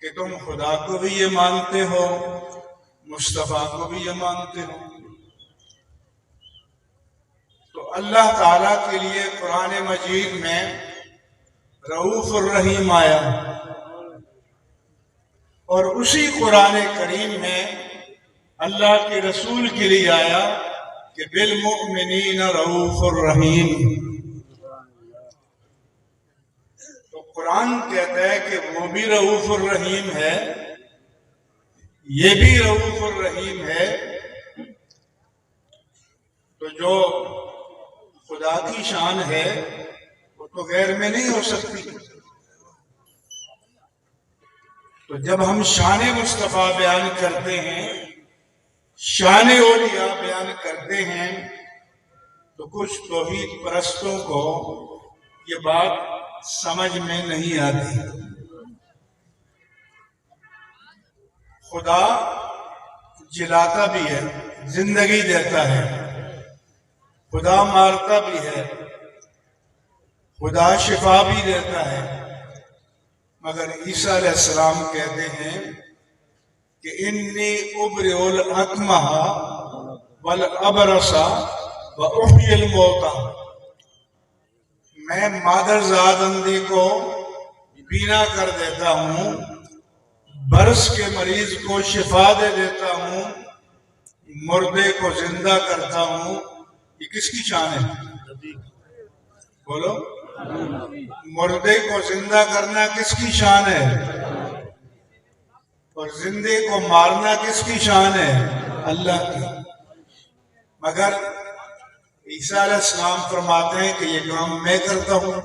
کہ تم خدا کو بھی یہ مانتے ہو، مصطفیٰ کو بھی یہ مانتے ہو۔ تو اللہ تعالیٰ کے لیے قرآن مجید میں رؤوف الرحیم آیا، اور اسی قرآن کریم میں اللہ کے رسول کے لیے آیا کہ بالمؤمنین رؤوف الرحیم۔ تو قرآن کہتا ہے کہ وہ بھی رؤوف الرحیم ہے، یہ بھی رؤوف الرحیم ہے۔ تو جو خدا کی شان ہے وہ تو غیر میں نہیں ہو سکتی۔ تو جب ہم شان مصطفیٰ بیان کرتے ہیں، شان اولیاء بیان کرتے ہیں، تو کچھ توحید پرستوں کو یہ بات سمجھ میں نہیں آتی۔ خدا جلاتا بھی ہے، زندگی دیتا ہے، خدا مارتا بھی ہے، خدا شفا بھی دیتا ہے، مگر عیسیٰ علیہ السلام کہتے ہیں کہ انی ابرئ الاکمہ والابرص واحیی الموتى، میں مادرزاد اندھے کو بینا کر دیتا ہوں، برس کے مریض کو شفا دے دیتا ہوں، مردے کو زندہ کرتا ہوں۔ یہ کس کی شان ہے؟ بولو، مردے کو زندہ کرنا کس کی شان ہے؟ اور زندے کو مارنا کس کی شان ہے؟ اللہ کی۔ مگر عیسیٰ علیہ السلام فرماتے ہیں کہ یہ کام میں کرتا ہوں۔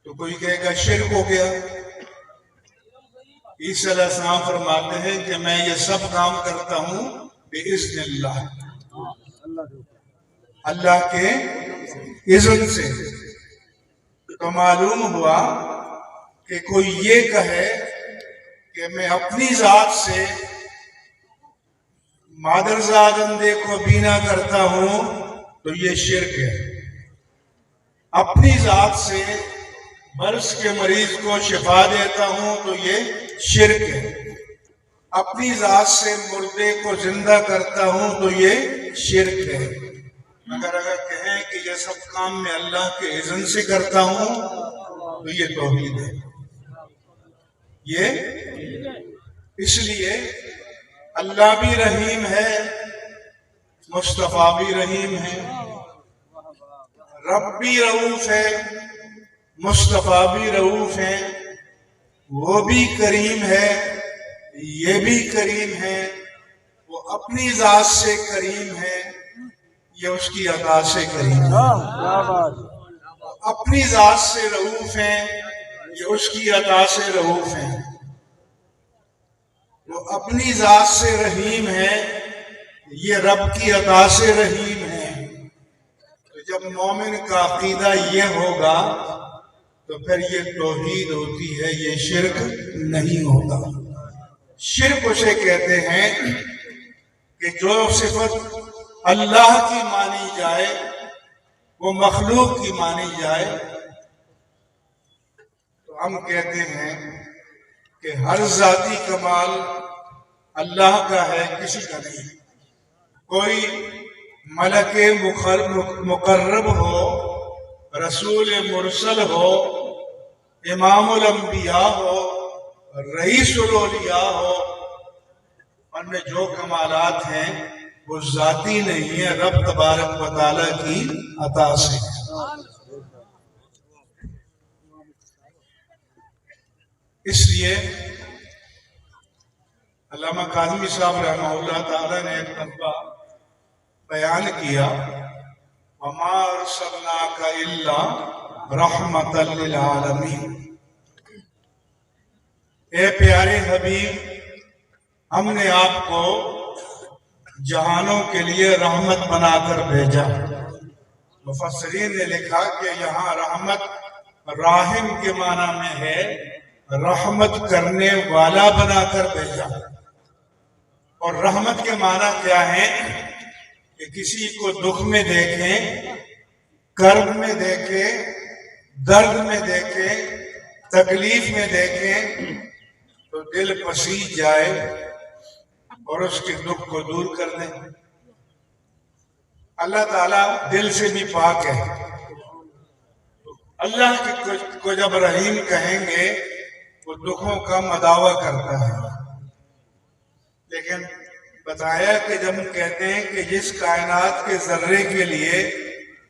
تو کوئی کہے گا شرک ہو گیا۔ عیسیٰ علیہ السلام فرماتے ہیں کہ میں یہ سب کام کرتا ہوں بِإِذْنِ اللہ، اللہ کے اذن سے۔ تو معلوم ہوا کہ کوئی یہ کہے کہ میں اپنی ذات سے مادرزاد اندھے کو بینا کرتا ہوں تو یہ شرک ہے۔ اپنی ذات سے برس کے مریض کو شفا دیتا ہوں تو یہ شرک ہے۔ اپنی ذات سے مردے کو زندہ کرتا ہوں تو یہ شرک ہے۔ مگر اگر کہیں کہ یہ سب کام میں اللہ کے اذن سے کرتا ہوں تو یہ توحید ہے۔ یہ اس لیے اللہ بھی رحیم ہے، مصطفیٰ بھی رحیم ہے، رب بھی رؤوف ہے، مصطفیٰ بھی رؤوف ہے، وہ بھی کریم ہے، یہ بھی کریم ہے۔ وہ اپنی ذات سے کریم ہے، یہ اس کی عطا سے کریم ہے۔ اپنی ذات سے رؤوف ہیں، یہ اس کی عطا سے رؤوف ہیں۔ وہ اپنی ذات سے رحیم ہے، یہ رب کی عطا سے رحیم ہے۔ تو جب مومن کا عقیدہ یہ ہوگا تو پھر یہ توحید ہوتی ہے، یہ شرک نہیں ہوتا۔ شرک اسے کہتے ہیں کہ جو صفت اللہ کی مانی جائے وہ مخلوق کی مانی جائے۔ تو ہم کہتے ہیں کہ ہر ذاتی کمال اللہ کا ہے، کسی کا نہیں۔ کوئی ملک مقرب ہو، رسول مرسل ہو، امام الانبیاء ہو، رئیس الاولیاء ہو، ان میں جو کمالات ہیں وہ ذاتی نہیں ہے، رب تبارک و تعالیٰ کی عطا سے۔ اس لیے علامہ کاظمی صاحب رحمہ اللہ تعالیٰ نے ایک مرتبہ بیان کیا وَمَا أَرْسَلْنَاكَ إِلَّا رَحْمَةً لِلْعَالَمِينَ، اے پیارے حبیب، ہم نے آپ کو جہانوں کے لیے رحمت بنا کر بھیجا۔ مفسرین نے لکھا کہ یہاں رحمت راحم کے معنی میں ہے، رحمت کرنے والا بنا کر بھیجا۔ اور رحمت کے معنی کیا ہے؟ کہ کسی کو دکھ میں دیکھیں، کرب میں دیکھیں، درد میں دیکھیں، تکلیف میں دیکھیں تو دل پسیج جائے اور اس کے دکھ کو دور کر دیں۔ اللہ تعالیٰ دل سے بھی پاک ہے، اللہ کو جب رحیم کہیں گے وہ دکھوں کا مداوع کرتا ہے۔ لیکن بتایا کہ جب ہم کہتے ہیں کہ جس کائنات کے ذرے کے لیے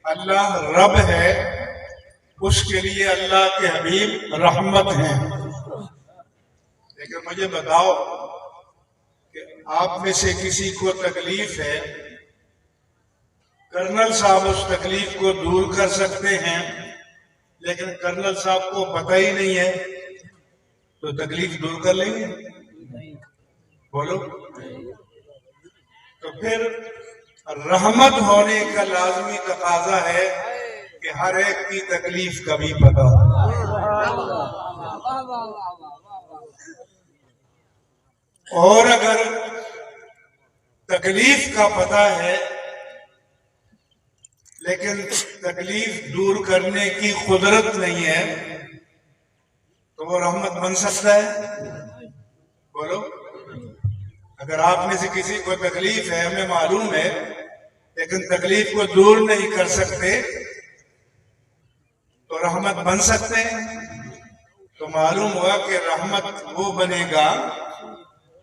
اللہ رب ہے، اس کے لیے اللہ کے حبیب رحمت ہیں۔ لیکن مجھے بتاؤ کہ آپ میں سے کسی کو تکلیف ہے، کرنل صاحب اس تکلیف کو دور کر سکتے ہیں، لیکن کرنل صاحب کو پتہ ہی نہیں ہے تو تکلیف دور کر لیں گے؟ بولو۔ تو پھر رحمت ہونے کا لازمی تقاضا ہے کہ ہر ایک کی تکلیف کا بھی پتہ ہو، اور اگر تکلیف کا پتہ ہے لیکن تکلیف دور کرنے کی قدرت نہیں ہے تو وہ رحمت بن سکتا ہے؟ بولو۔ اگر آپ میں سے کسی کو تکلیف ہے، ہمیں معلوم ہے، لیکن تکلیف کو دور نہیں کر سکتے تو رحمت بن سکتے ہیں؟ تو معلوم ہوا کہ رحمت وہ بنے گا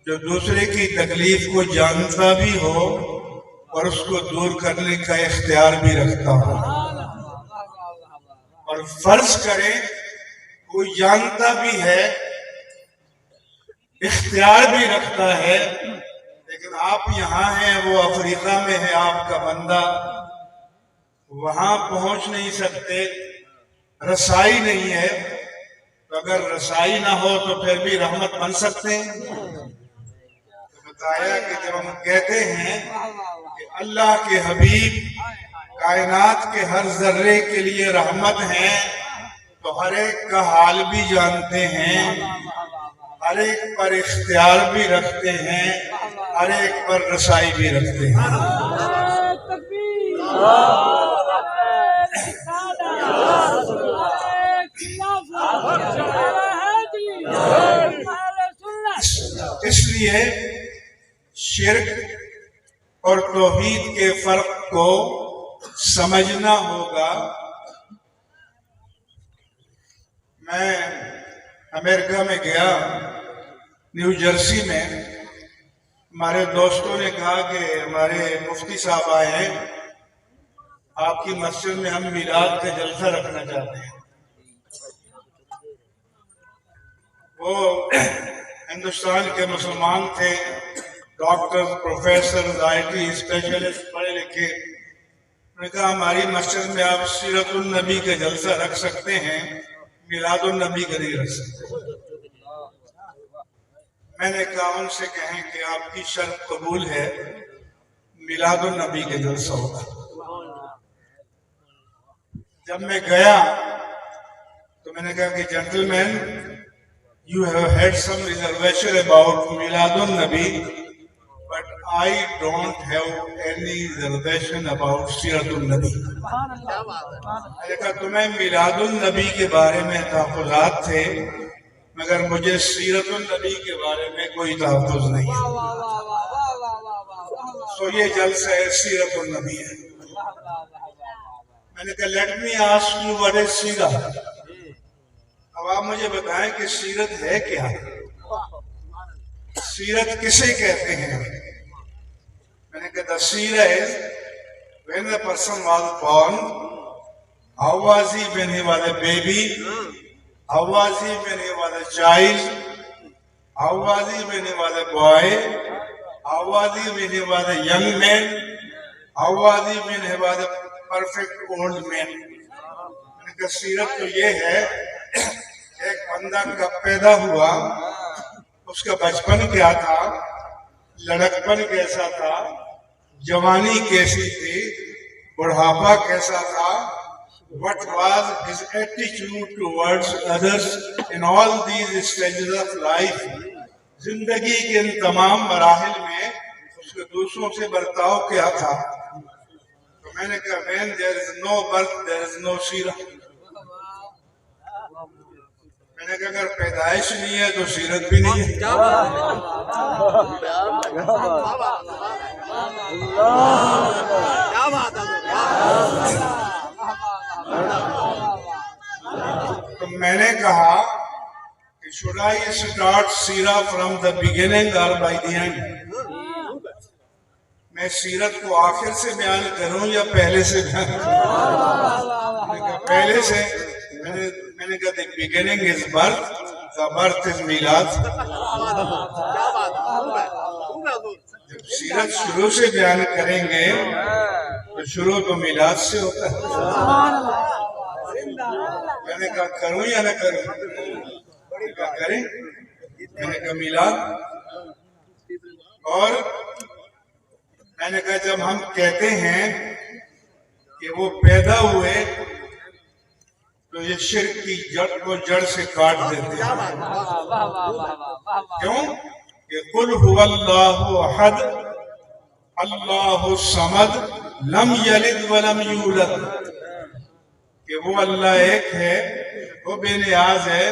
جو دوسرے کی تکلیف کو جانتا بھی ہو اور اس کو دور کرنے کا اختیار بھی رکھتا ہو۔ اور فرض کریں کوئی جانتا بھی ہے، اختیار بھی رکھتا ہے، لیکن آپ یہاں ہیں، وہ افریقہ میں ہے آپ کا بندہ، وہاں پہنچ نہیں سکتے، رسائی نہیں ہے، تو اگر رسائی نہ ہو تو پھر بھی رحمت بن سکتے ہیں؟ بتایا کہ جب ہم کہتے ہیں کہ اللہ کے حبیب کائنات کے ہر ذرے کے لیے رحمت ہیں، تو ہر ایک کا حال بھی جانتے ہیں، ہر ایک پر اختیار بھی رکھتے ہیں، ہر ایک پر رسائی بھی رکھتے ہیں۔ اس لیے شرک اور توحید کے فرق کو سمجھنا ہوگا۔ میں امریکہ میں گیا، نیو جرسی میں، ہمارے دوستوں نے کہا کہ ہمارے مفتی صاحب آئے ہیں، آپ کی مسجد میں ہم میلاد کا جلسہ رکھنا چاہتے ہیں۔ وہ ہندوستان کے مسلمان تھے، doctor, professor, I T specialist, پڑھے لکھے۔ انہوں نے کہا ہماری مسجد میں آپ سیرت النبی کا جلسہ رکھ سکتے ہیں، میلاد النبی کا نہیں رکھ سکتے۔ میں نے کہا ان سے کہیں کہ آپ کی شرط قبول ہے، میلاد النبی کا جلسہ ہوگا۔ جب میں گیا تو میں نے کہا کہ gentleman, you have had some reservation about میلاد النبی, but I don't have any reservation about سیرت النبی۔ میں نے کہا تمہیں میلاد النبی کے بارے میں تحفظات تھے، مگر مجھے سیرت النبی کے بارے میں کوئی تحفظ نہیں ہے۔ سو یہ جلسہ ہے سیرت النبی ہے۔ میں نے کہا let me ask you what is سیرت۔ اب آپ مجھے بتائیں کہ سیرت ہے کیا؟ سیرت کسے کہتے ہیں؟ میں نے کہا the seerah is when a person was born, how was he when he was a baby, how was he when he was a child, how was he when he was a boy, how was he when he was a young man, how was he when he was a perfect old man۔ میں نے کہا سیرت تو یہ ہے ایک بندہ کب پیدا ہوا، اس کا بچپن کیا تھا، لڑکپن کیسا تھا، جوانی کیسی تھی، بڑھاپا کیسا تھا، what was his attitude towards others in all these stages of life۔ زندگی کے ان تمام مراحل میں اس کے دوسروں سے برتاؤ کیا تھا۔ تو میں نے کہا when there is no birth there is no سیرت۔ میں نے کہا اگر پیدائش نہیں ہے تو سیرت بھی نہیں ہے. تو میں نے کہا کہ should I start سیرہ from the beginning or by the end؟ میں سیرت کو آخر سے بیان کروں یا پہلے سے بیان کروں؟ میں نے کہا پہلے سے. میں نے کہا the beginning is birth, the birth is میلاد. جب سیرت شروع سے بیان کریں گے تو شروع تو میلاد سے ہوتا ہے. میں نے کہا کروں یا نہ کروں؟ میں نے کہا کریں. میں نے کہا میلاد. اور میں نے کہا جب ہم کہتے ہیں کہ وہ پیدا ہوئے تو یہ شرک کی جڑ کو جڑ سے کاٹ دیتے ہیں. کیوں کہ قل هو اللہ احد اللہ الصمد لم یلد ولم یولد، کہ وہ اللہ ایک ہے، وہ بے نیاز ہے،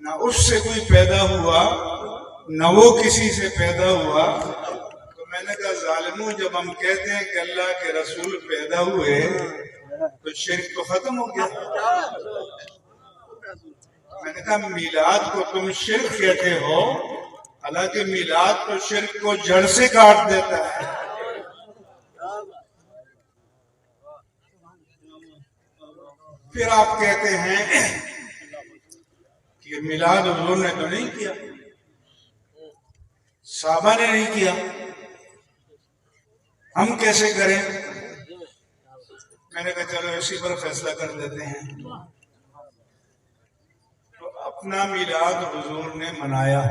نہ اس سے کوئی پیدا ہوا نہ وہ کسی سے پیدا ہوا. تو میں نے کہا ظالموں، جب ہم کہتے ہیں کہ اللہ کے رسول پیدا ہوئے تو شرک تو ختم ہو گیا. میں نے کہا میلاد کو تم شرک کہتے ہو، حالانکہ میلاد تو شرک کو جڑ سے کاٹ دیتا ہے. پھر آپ کہتے ہیں کہ میلاد حضور نے تو نہیں کیا، صحابہ نے نہیں کیا، ہم کیسے کریں؟ میں نے کہا چلو اسی پر فیصلہ کر دیتے ہیں. تو اپنا میلاد حضور نے منایا.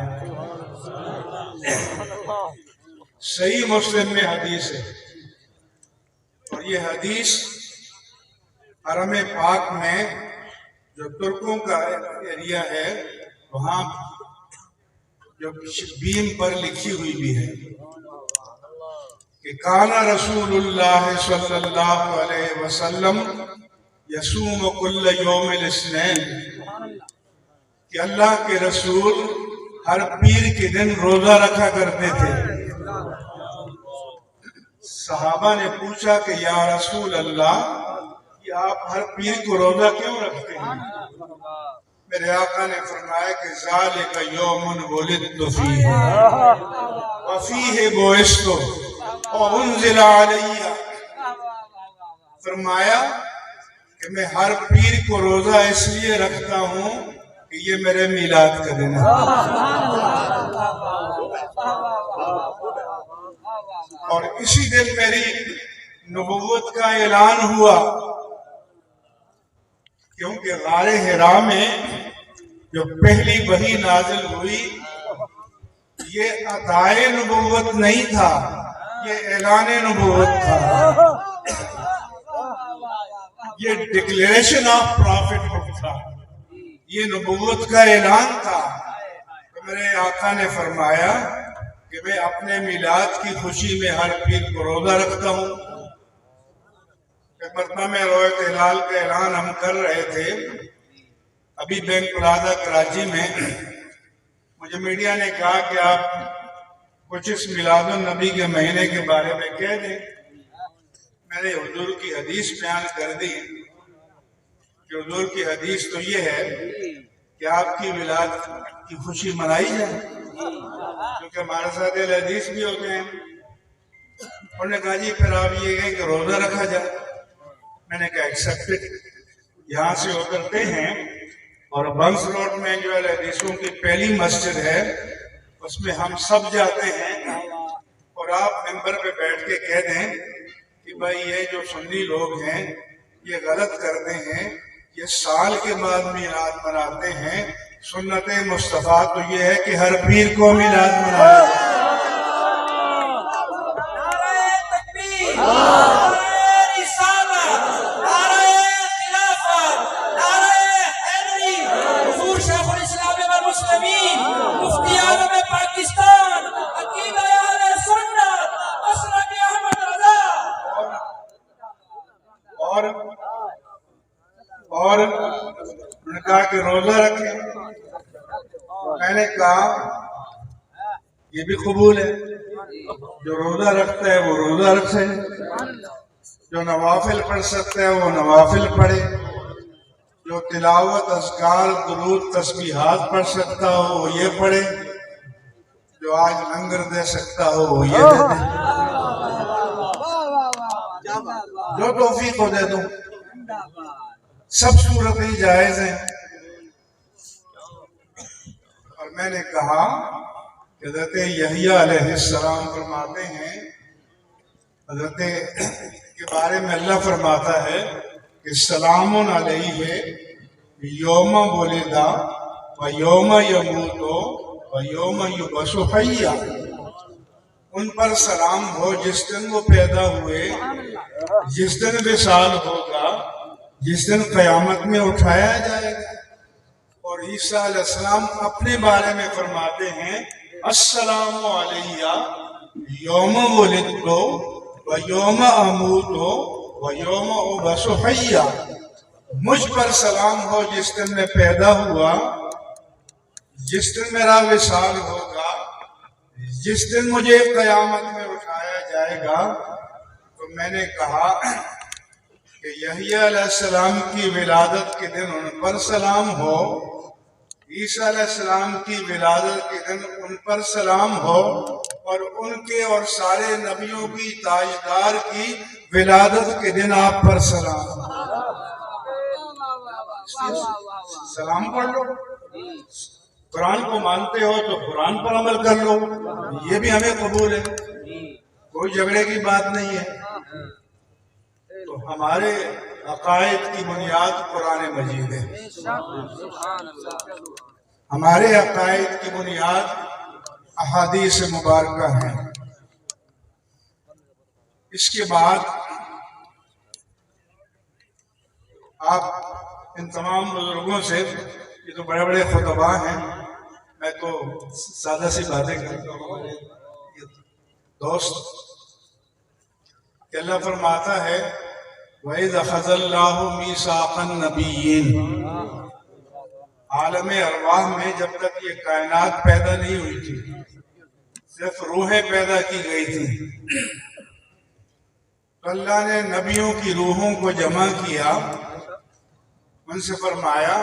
صحیح مسلم میں حدیث ہے، اور یہ حدیث حرم پاک میں جو ترکوں کا ایریا ہے وہاں جو بیم پر لکھی ہوئی بھی ہے کہ کانا رسول اللہ صلی اللہ علیہ وسلم یصوم کل یوم الاثنین، کہ اللہ کے رسول ہر پیر کے دن روزہ رکھا کرتے تھے. صحابہ نے پوچھا کہ یا رسول اللہ، کہ آپ ہر پیر کو روزہ کیوں رکھتے ہیں؟ میرے آقا نے فرمایا کہ ذالک یوم ولدت فیہ وفیہ بعثت وانزل علی. فرمایا کہ میں ہر پیر کو روزہ اس لیے رکھتا ہوں کہ یہ میرے میلاد کا دن ہے، اور اسی دن میری نبوت کا اعلان ہوا. کیونکہ غار حرا میں جو پہلی وحی نازل ہوئی یہ عطائے نبوت نہیں تھا، یہ اعلان نبوت تھا، یہ ڈکلیریشن آف پرافٹ تھا، یہ نبوت کا اعلان تھا. تو میرے آقا نے فرمایا کہ میں اپنے میلاد کی خوشی میں ہر پیر کو روزہ رکھتا ہوں. ایک مرتبہ میں رویت ہلال کا اعلان ہم کر رہے تھے ابھی بینک پلازا کراچی میں. مجھے میڈیا نے کہا کہ آپ کچھ اس میلاد النبی کے مہینے کے بارے میں کہہ دیں. میں نے حضور کی حدیث بیان کر دی کہ حضور کی حدیث تو یہ ہے کہ آپ کی میلاد کی خوشی منائی جائے، کیونکہ ہمارے ساتھ اہل حدیث بھی ہوتے ہیں. انہوں نے کہا جی پھر آپ یہ کہیں کہ روزہ رکھا جائے. میں نے کہا ایکسپٹڈ. یہاں سے اترتے ہیں اور بنس روڈ میں جو اہل حدیثوں کی پہلی مسجد ہے اس میں ہم سب جاتے ہیں، اور آپ ممبر پہ بیٹھ کے کہہ دیں کہ بھائی یہ جو سنی لوگ ہیں یہ غلط کرتے ہیں، یہ سال کے بعد میلاد مناتے ہیں. سنت مصطفیٰ تو یہ ہے کہ ہر پیر کو میلاد منایا جائے. اور انہوں نے کہا کہ روزہ رکھیں. میں نے کہا یہ بھی قبول ہے، جو روزہ رکھتا ہے وہ روزہ رکھے، جو نوافل پڑھ سکتا ہے وہ نوافل پڑھے، جو تلاوت اذکار درود تسبیحات پڑھ سکتا ہو وہ یہ پڑھے، جو آج لنگر دے سکتا ہو وہ یہ دے دے، جو توفیق کو دے دوں، سب صورتیں جائز ہیں۔ اور میں نے کہا کہ حضرت یحییٰ علیہ السلام فرماتے ہیں، حضرت کے بارے میں اللہ فرماتا ہے کہ سلام علیہ یوم ولدا و یوم یموت و یوم یبعث حیا، ان پر سلام ہو جس دن وہ پیدا ہوئے، جس دن وصال ہوگا، جس دن قیامت میں اٹھایا جائے گا۔ اور عیسیٰ علیہ السلام اپنے بارے میں فرماتے ہیں السلام علیہ یوم ولدت و یوم اموت و یوم ابعث حیا، مجھ پر سلام ہو جس دن میں پیدا ہوا، جس دن میرا وصال ہوگا، جس دن مجھے قیامت میں اٹھایا جائے گا۔ تو میں نے کہا کہ یحییٰ علیہ السلام کی ولادت کے دن ان پر سلام ہو، عیسیٰ علیہ السلام کی ولادت کے دن ان پر سلام ہو، اور ان کے اور سارے نبیوں کی تاجدار کی ولادت کے دن آپ پر سلام ہو۔ سلام پڑھ لو، قرآن کو مانتے ہو تو قرآن پر عمل کر لو، یہ بھی ہمیں قبول ہے، کوئی جھگڑے کی بات نہیں ہے۔ تو ہمارے عقائد کی بنیاد قرآن مجید ہے، ہمارے عقائد کی بنیاد احادیث مبارکہ ہیں۔ اس کے بعد آپ ان تمام بزرگوں سے، یہ تو بڑے بڑے خطباء ہیں، میں تو سادہ سی باتیں کرتا ہوں، دوست کہ اللہ فرماتا ہے وَإِذْ أَخَذَ اللَّهُ مِيثَاقَ النَّبِيِّينَ، عالم ارواح میں جب تک یہ کائنات پیدا نہیں ہوئی تھی، صرف روحیں پیدا کی گئی تھی، تو اللہ نے نبیوں کی روحوں کو جمع کیا، ان سے فرمایا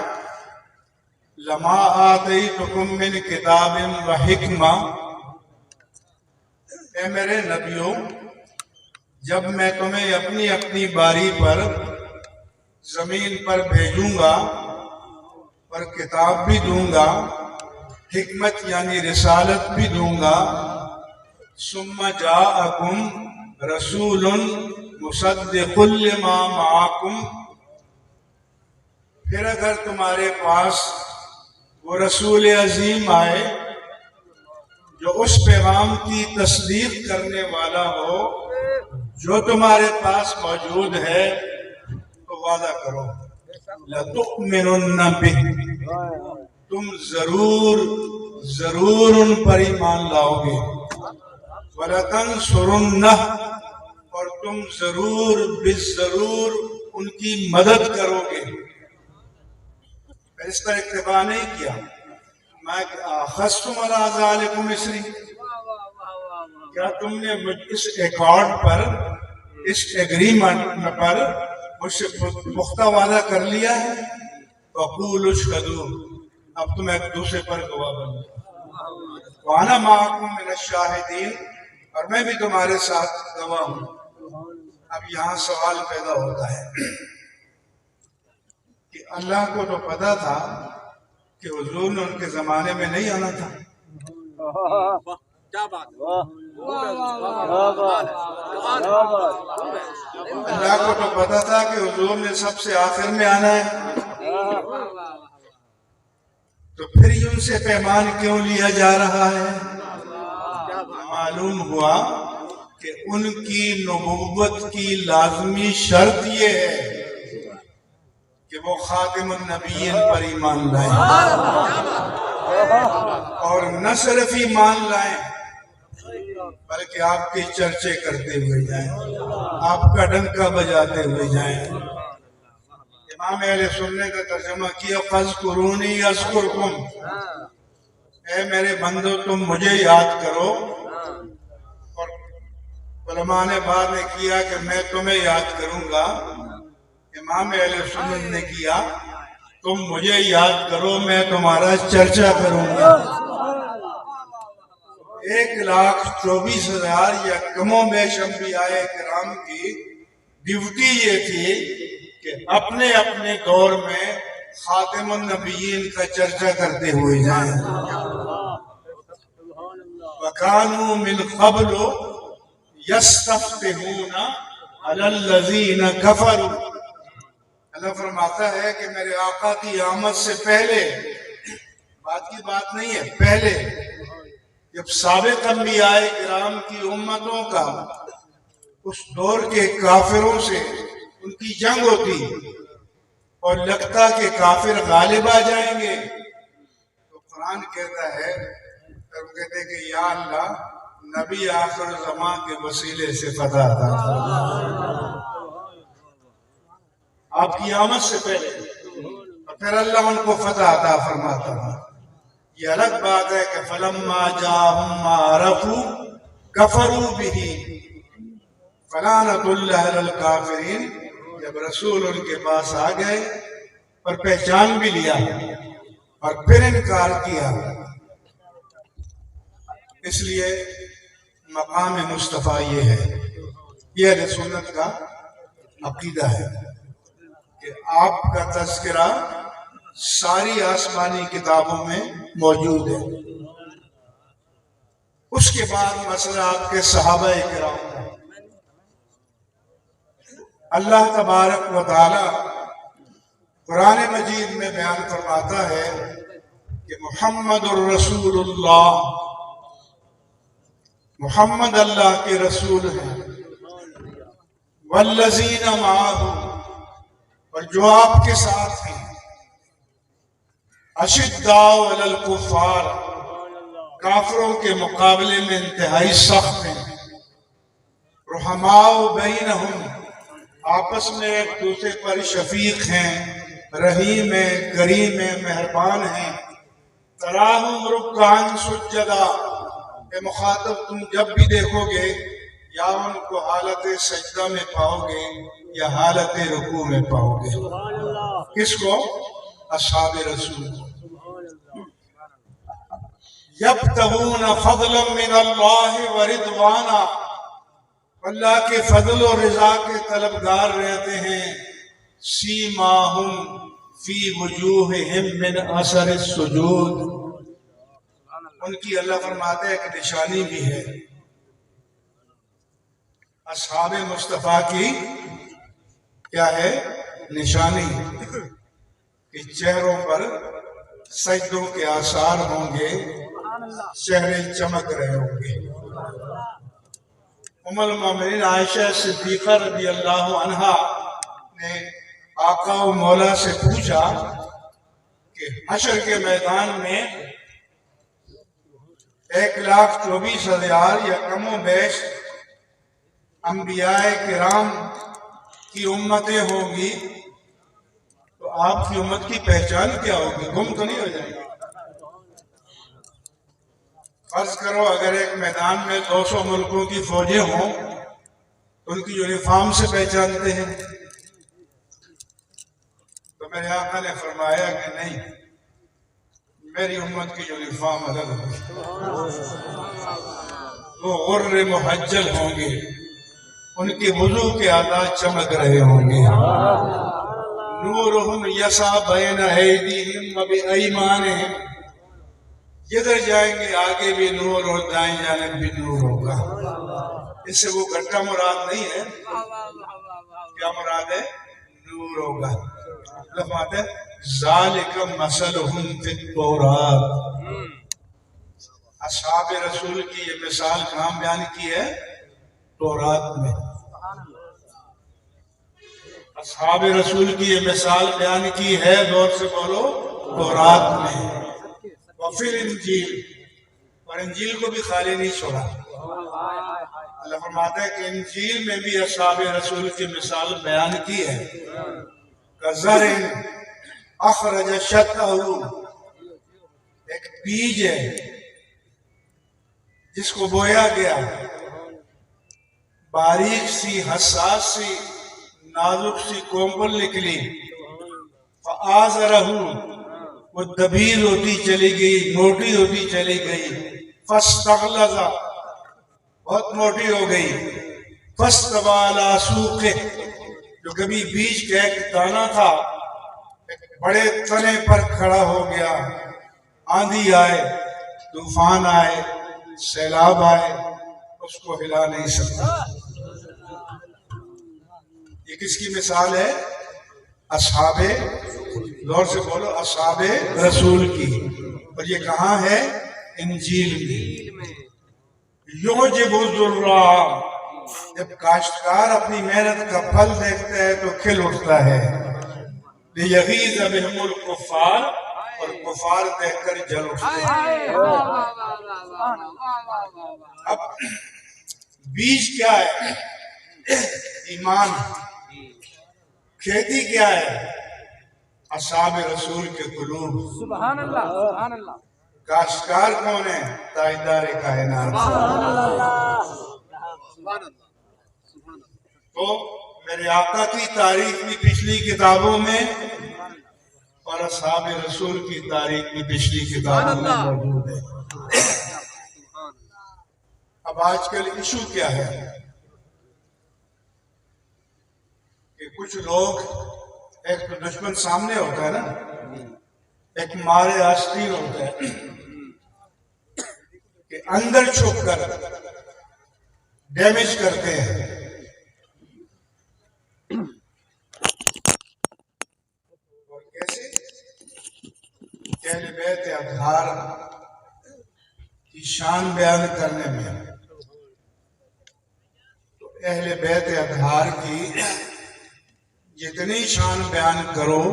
لَمَا آتَيْتُكُم مِّن كِتَابٍ وَحِکْمَةٍ، اے میرے نبیوں جب میں تمہیں اپنی اپنی باری پر زمین پر بھیجوں گا اور کتاب بھی دوں گا، حکمت یعنی رسالت بھی دوں گا، ثم جاءکم رسول مصدق لما معکم، پھر اگر تمہارے پاس وہ رسول عظیم آئے جو اس پیغام کی تصدیق کرنے والا ہو جو تمہارے پاس موجود ہے، تو وعدہ کرو لَتُؤْمِنُنَّ بِهِ، تم ضرور ان پر ایمان لاؤ گے، وَلَتَنْصُرُنَّهُ، اور تم ضرور ان کی مدد کرو گے۔ میں اس پر اکتفا نہیں کیا، میں أَخَذْتُمْ عَلَىٰ ذَلِكُمْ مِصْرِي، کیا تم نے اس ایکارڈ پر، اس ایگریمنٹ پر مجھ سے پختہ وعدہ کر لیا ہے؟ وَقُولُوا اشْهَدُوا، اب تم ایک دوسرے پر گواہ بنو، وَأَنَا مَعَكُمْ مِنَ الشَّاهِدِينَ، اور میں بھی تمہارے ساتھ گواہ ہوں۔ اب یہاں سوال پیدا ہوتا ہے کہ اللہ کو تو پتا تھا کہ حضور نے ان کے زمانے میں نہیں آنا تھا، اللہ کو تو پتا تھا کہ حضور نے سب سے آخر میں آنا ہے، تو پھر ہی ان سے پیمان کیوں لیا جا رہا ہے؟ معلوم ہوا کہ ان کی نبوت کی لازمی شرط یہ ہے کہ وہ خاتم النبیین پر ایمان لائیں، اور نہ صرف ایمان لائیں بلکہ آپ کے چرچے کرتے ہوئے جائیں، آپ کا ڈنکا بجاتے ہوئے جائیں۔ امام اہل سنت کا ترجمہ کیا فَاذْكُرُونِي أَذْكُرْكُمْ، اے میرے بندو تم مجھے یاد کرو، اور علماء نے بعد نے کیا کہ میں تمہیں یاد کروں گا۔ امام اہل سنت نے کیا تم مجھے یاد کرو میں تمہارا چرچا کروں گا۔ 1,24,000 یا کم و بیش انبیاء کرام کی ڈیوٹی یہ تھی کہ اپنے اپنے دور میں خاتم النبیین کا چرچا کرتے ہوئے جائیں۔ وَكَانُوا مِنْ قَبْلُ يَسْتَفْتِحُونَ عَلَى الَّذِينَ كَفَرُوا۔ اللہ فرماتا ہے کہ میرے آقا کی آمد سے پہلے، بات کی بات نہیں ہے، پہلے جب سابق انبیاء کرام کی امتوں کا اس دور کے کافروں سے ان کی جنگ ہوتی اور لگتا کہ کافر غالب آ جائیں گے، تو قرآن کہتا ہے، وہ کہتے ہیں کہ یا اللہ نبی آخر زمان کے وسیلے سے فتح عطا فرما، آپ کی آمد سے پہلے، اور پھر اللہ ان کو فتح عطا فرماتا ہے۔ یہ الگ بات ہے کہ فَلَمَّا جَاءَهُم مَّا عَرَفُوا كَفَرُوا بِهِ فَلَعْنَةُ اللَّهِ عَلَى الْكَافِرِينَ، جب رسول ان کے پاس آ گئے اور پہچان بھی لیا اور پھر انکار کیا، اس لیے مقام مصطفیٰ یہ ہے، یہ اہل سنت کا عقیدہ ہے کہ آپ کا تذکرہ ساری آسمانی کتابوں میں موجود ہے۔ اس کے بعد مسئلہ آپ کے صحابہ کرام کا۔ اللہ تبارک و تعالی قرآن مجید میں بیان فرماتا ہے کہ محمد الرسول اللہ، محمد اللہ کے رسول ہیں، والذین معہ، اور جو آپ کے ساتھ ہیں، اشداء علی الکفار، کافروں کے مقابلے میں انتہائی سخت ہیں، رحماء بینہم، آپس میں ایک دوسرے پر شفیق ہیں، رحیم ہیں، کریم ہیں، مہربان ہیں، تراہم رکعاً سجدا، اے مخاطب تم جب بھی دیکھو گے یا ان کو حالت سجدہ میں پاؤ گے یا حالت رکوع میں پاؤ گے۔ کس کو؟ اصحاب رسول کو۔ یبتغون فضلا من اللہ ورضوانا، اللہ کے فضل و رضا کے طلبگار رہتے ہیں، سیماہم فی وجوہہم من اثر السجود، ان کی اللہ فرماتے ہیں ایک نشانی بھی ہے، اصحاب مصطفیٰ کی کیا ہے نشانی، کہ چہروں پر سجدوں کے آثار ہوں گے، چہرے چمک رہے ہوں گے۔ ام المومنین عائشہ صدیقہ رضی اللہ عنہا نے آقا و مولا سے پوچھا کہ حشر کے میدان میں 1,24,000 یا کم و بیش انبیاء کرام کی امتیں ہوں گی، تو آپ کی امت کی پہچان کیا ہوگی؟ گم تو نہیں ہو جائے گی؟ فرض کرو اگر ایک میدان میں 200 ملکوں کی فوجیں ہوں تو ان کی یونیفارم سے پہچانتے ہیں، تو میرے آقا نے فرمایا کہ نہیں، میری امت کی یونیفارم الگ ہوگی، وہ غر محجل ہوں گے، ان کے وضو کے اعضاء چمک رہے ہوں گے، نورہم یسعی بین ایدیہم و بایمانہم، جدھر جائیں گے آگے بھی نور اور دائیں جانب بھی نور ہوگا۔ اس سے وہ گھٹا مراد نہیں ہے، کیا مراد ہے؟ نور ہوگا۔ اللہ فرماتا ہے ذالک مثلہم فی التوراۃ، اصحاب رسول کی یہ مثال کہاں بیان کی ہے؟ تورات میں۔ اصحاب رسول کی یہ مثال بیان کی ہے، زور سے بولو، تورات میں، وفی الانجیل، اور انجیل کو بھی خالی نہیں چھوڑا۔ اللہ فرماتا ہے کہ انجیل میں بھی اصحاب رسول کی مثال بیان کی ہے، کزر اخرج شطہ، ایک بیج ہے جس کو بویا گیا، باریک سی حساس سی نازک سی کومل نکلی، فآزرہ، وہ دبیر ہوتی چلی گئی، موٹی ہوتی چلی گئی، فاستغلظ، بہت موٹی ہو گئی، فاستوى علی سوقہ، جو کبھی بیج کا ایک دانہ تھا ایک بڑے تنے پر کھڑا ہو گیا، آندھی آئے، طوفان آئے، سیلاب آئے، اس کو ہلا نہیں سکتا۔ یہ کس کی مثال ہے؟ اصحاب، زور سے بولو، اصحاب رسول کی۔ اور یہ کہاں ہے؟ انجیل میں۔ یعجب الزراع، جب کاشتکار اپنی محنت کا پھل دیکھتا ہے تو کھل اٹھتا ہے، لیغیظ بہم الکفار، اور کفار دیکھ کر جل اٹھتے ہیں۔ اب بیج کیا ہے؟ ایمان۔ کھیتی کیا ہے؟ اصحاب رسول کے قلوب۔ سبحان اللہ، سبحان اللہ۔ کاشتکار کون ہے؟ تاجدار کائنات۔ تو میرے آقا کی تاریخ بھی پچھلی کتابوں میں اور اصحاب رسول کی تاریخ بھی پچھلی کتابوں میں موجود ہے۔ اب آج کل ایشو کیا ہے کہ کچھ لوگ، ایک تو دشمن سامنے ہوتا ہے نا، ایک مارے آستین ہوتا ہے کہ اندر چھپ کر ڈیمیج کرتے ہیں۔ اور کیسے؟ اہل بیت اطہار کی شان بیان کرنے میں، تو اہل بیت اطہار کی جتنی شان بیان کرو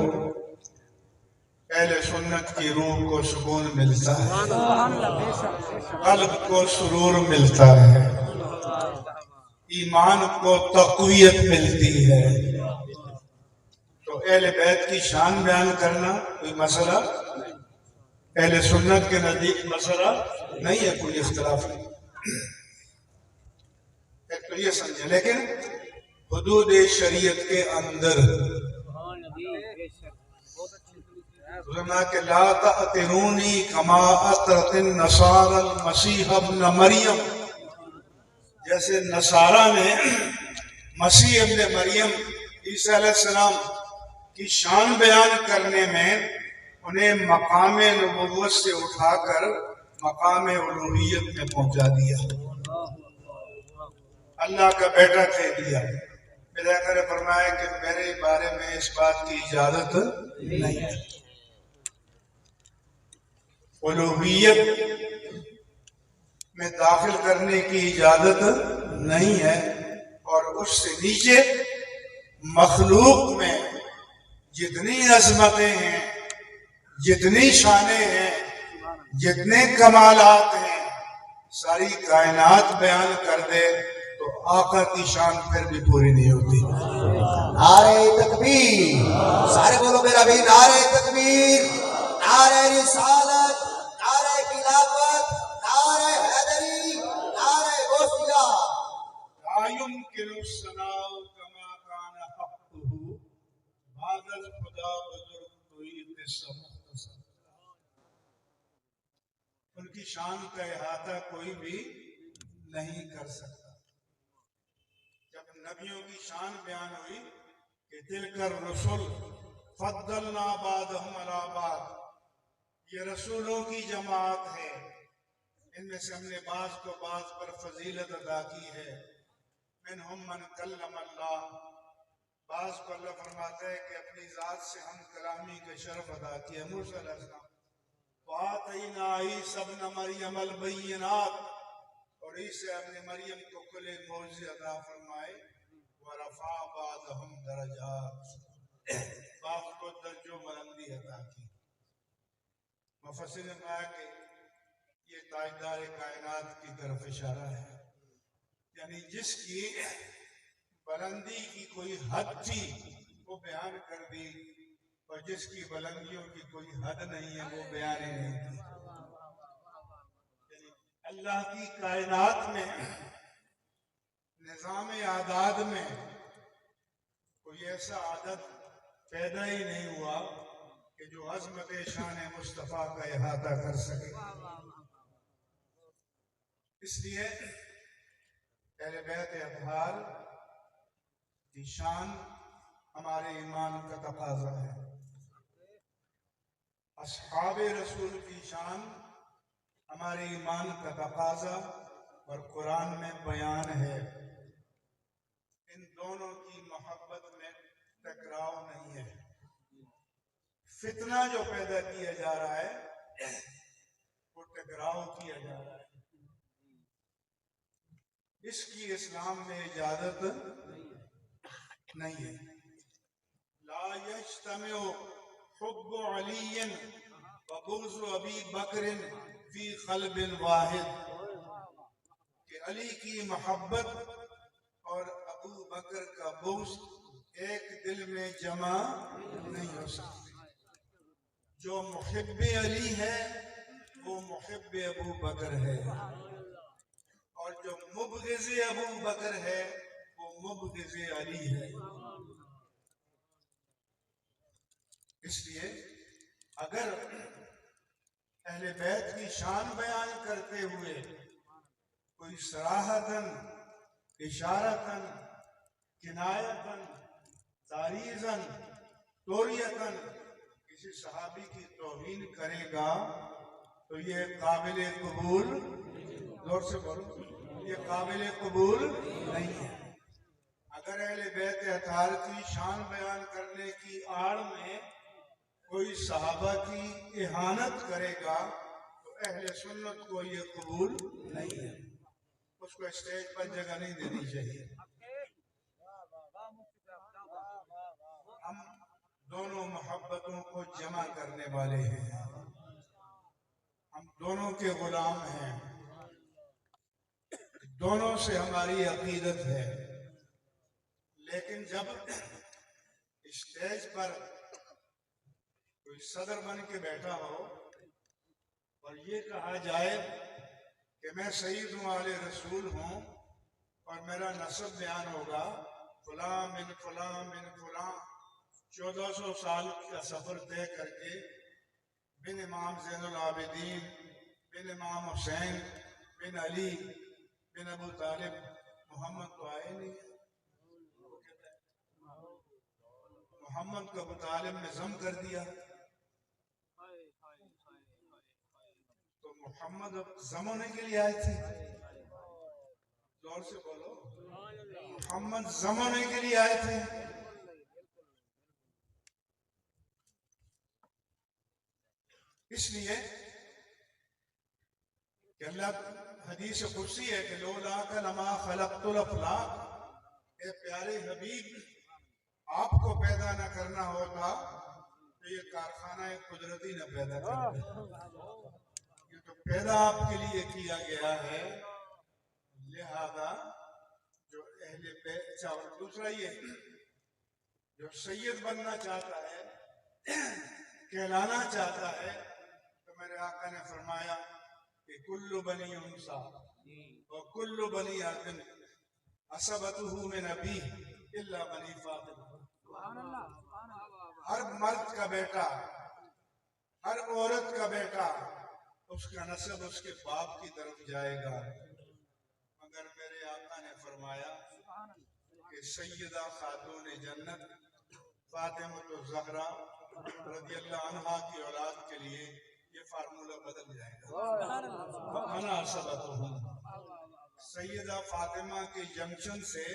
اہل سنت کی روح کو سکون ملتا ہے، قلب کو سرور ملتا ہے، ایمان کو تقویت ملتی ہے۔ تو اہل بیت کی شان بیان کرنا کوئی مسئلہ، اہل سنت کے نزدیک مسئلہ نہیں ہے، کوئی اختلاف نہیں۔ ایک تو یہ سمجھے، لیکن حدود شریعت کے اندر فرمایا کہ لا تأطرونی کما اطرت النصارى المسیح ابن مریم، جیسے نصارہ نے مسیح ابن مریم عیسیٰ علیہ السلام کی شان بیان کرنے میں انہیں مقام نبوت سے اٹھا کر مقام الوہیت میں پہنچا دیا، اللہ کا بیٹا کہہ دیا۔ میرے آقا نے فرمایا کہ میرے بارے میں اس بات کی اجازت نہیں ہے، الوہیت میں داخل کرنے کی اجازت نہیں ہے، اور اس سے نیچے مخلوق میں جتنی عظمتیں ہیں، جتنی شانیں ہیں، جتنے کمالات ہیں، ساری کائنات بیان کر دے تو آقا کی شان پھر بھی پوری نہیں ہوتی۔ نعرہ تکبیر، سارے بولو میرا بھی، نعرہ تکبیر، نعرہ رسالت، نعرہ خلافت، نعرہ حیدری، نعرہ غوثیہ۔ لا يمكن الثناء كما كان حقه بعد الخدا بزرگ کوئی قصہ مختصر۔ ان کی شان کا احاطہ کوئی بھی نہیں کر سکتا۔ جب نبیوں کی شان بیان ہوئی کہ تلک الرسل فضلنا بعضهم علی بعض، یہ رسولوں کی جماعت ہے، ان میں سے ہم نے بعض کو بعض پر فضیلت عطا کی ہے، منہم من کلم اللہ، بعض کو اللہ فرماتا ہے کہ اپنی ذات سے ہم کلامی کے شرف عطا کیا، موسیٰ علیہ السلام، وآتینا عیسیٰ ابن مریم البینات، اور عیسیٰ ابن مریم کو کھلے معجزے عطا فرمائے، ورفع بعضهم درجات، بعض کو درجوں بلندی عطا کی۔ مفسر نے کہا کہ یہ تاجدار کائنات کی طرف اشارہ ہے، یعنی جس کی بلندی کی کوئی حد تھی وہ بیان کر دی، اور جس کی بلندیوں کی کوئی حد نہیں ہے وہ بیان ہی نہیں کی۔ یعنی اللہ کی کائنات میں نظام اعداد میں کوئی ایسا عادت پیدا ہی نہیں ہوا کہ جو عظمت شان مصطفیٰ کا احاطہ کر سکے۔ اس لیے اہل بیت اطہار کی شان ہمارے ایمان کا تقاضا ہے، اصحاب رسول کی شان ہمارے ایمان کا تقاضا اور قرآن میں بیان ہے۔ ان دونوں کی محبت میں ٹکراؤ نہیں ہے۔ فتنہ جو پیدا کیا جا رہا ہے وہ ٹکراؤ کیا جا رہا ہے، اس کی اسلام میں اجازت نہیں ہے۔ لا یجتمع حب علی وبغض ابی بکر فی قلب واحد، کہ علی کی محبت اور ابو بکر کا بغض ایک دل میں جمع نہیں ہو سکتے۔ جو محب علی ہے وہ محب ابو بکر ہے، اور جو مبغض ابو بکر ہے وہ مبغض علی ہے۔ اس لیے اگر اہل بیت کی شان بیان کرتے ہوئے کوئی صراحتاً، اشارتاً، کنایتاً، تعریضاً، توریتاً کسی صحابی کی توہین کرے گا تو یہ قابل قبول، زور سے بولو، یہ قابل قبول نہیں ہے۔ اگر اہل بیت اطہار کی شان بیان کرنے کی آڑ میں کوئی صحابہ کی اہانت کرے گا تو اہل سنت کو یہ قبول نہیں ہے، اس کو اسٹیج پر جگہ نہیں دینی چاہیے۔ ہم دونوں محبتوں کو جمع کرنے والے ہیں، ہم دونوں کے غلام ہیں، دونوں سے ہماری عقیدت ہے۔ لیکن جب اسٹیج پر کوئی صدر بن کے بیٹھا ہو اور یہ کہا جائے کہ میں سید ہوں، آل رسول ہوں، اور میرا نسب بیان ہوگا فلاں من فلاں من فلاں، 1400 سال کا سفر طے کر کے بن امام زین العابدین، بن امام حسین، بن علی، بن ابو طالب، محمد تو آئے نہیں، محمد کو ابو طالب نے ضم کر دیا، تو محمد اب ضم ہونے کے لیے آئے تھے؟ زور سے بولو، محمد ضم ہونے کے لیے آئے تھے؟ اس لیے کہ اللہ حدیث قدسی ہے کہ لولاک لما خلقت الافلاق، اے پیارے حبیب آپ کو پیدا نہ کرنا ہوتا تو یہ کارخانہ قدرتی نہ پیدا کرتا، یہ تو پیدا آپ کے لیے کیا گیا ہے۔ لہذا جو اہل بیت، اور دوسرا یہ جو سید بننا چاہتا ہے، کہلانا چاہتا ہے، تو میرے آقا نے فرمایا کہ کل بنی انسا وکل بنی آدم عصبتہ من ابیہ الا بنی فاطمہ، ہر مرد کا بیٹا، ہر عورت کا بیٹا، اس کا نسب اس کے باپ کی طرف جائے گا، مگر میرے آقا نے فرمایا کہ سیدہ خاتون جنت فاطمہ الزہرا رضی اللہ عنہا کی اولاد کے لیے یہ فارمولہ بدل جائے گا۔ انا عصبتہم، سیدہ فاطمہ کے جنکشن سے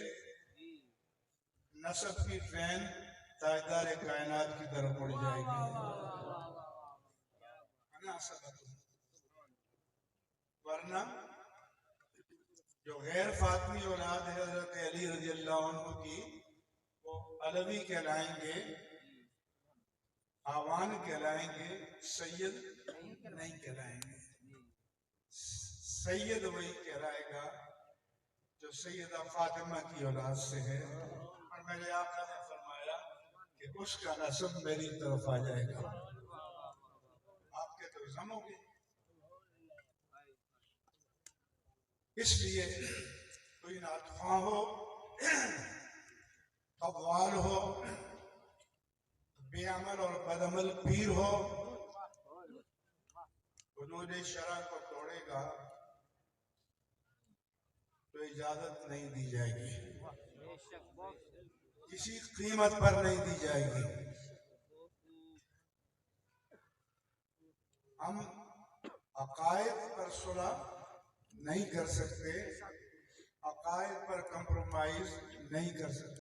نسب کی ٹرین تاجدار کائنات کی طرف مڑ جائے گی۔ انا عصبتہم، ورنہ جو غیر فاطمی اولاد ہے حضرت علی رضی اللہ عنہ کی، وہ علوی کہلائیں گے، آوان کہلائیں گے، سید نہیں کہلائیں گے۔ سید وہی کہلائے گا جو سیدہ فاطمہ کی اولاد سے ہے۔ اور میرے آقا نے فرمایا کہ اس کا نسب میری طرف آ جائے گا، آپ کے تو ضم ہو گے۔ اس لیے کوئی نعت خواں ہو، قوال ہو، بے عمل اور بدعمل پیر ہو، حدود شرع کو توڑے گا تو اجازت نہیں دی جائے گی، کسی قیمت پر نہیں دی جائے گی۔ ہم عقائد پر صلح نہیں کر سکتے، عقائد پر کمپرومائز نہیں کر سکتے۔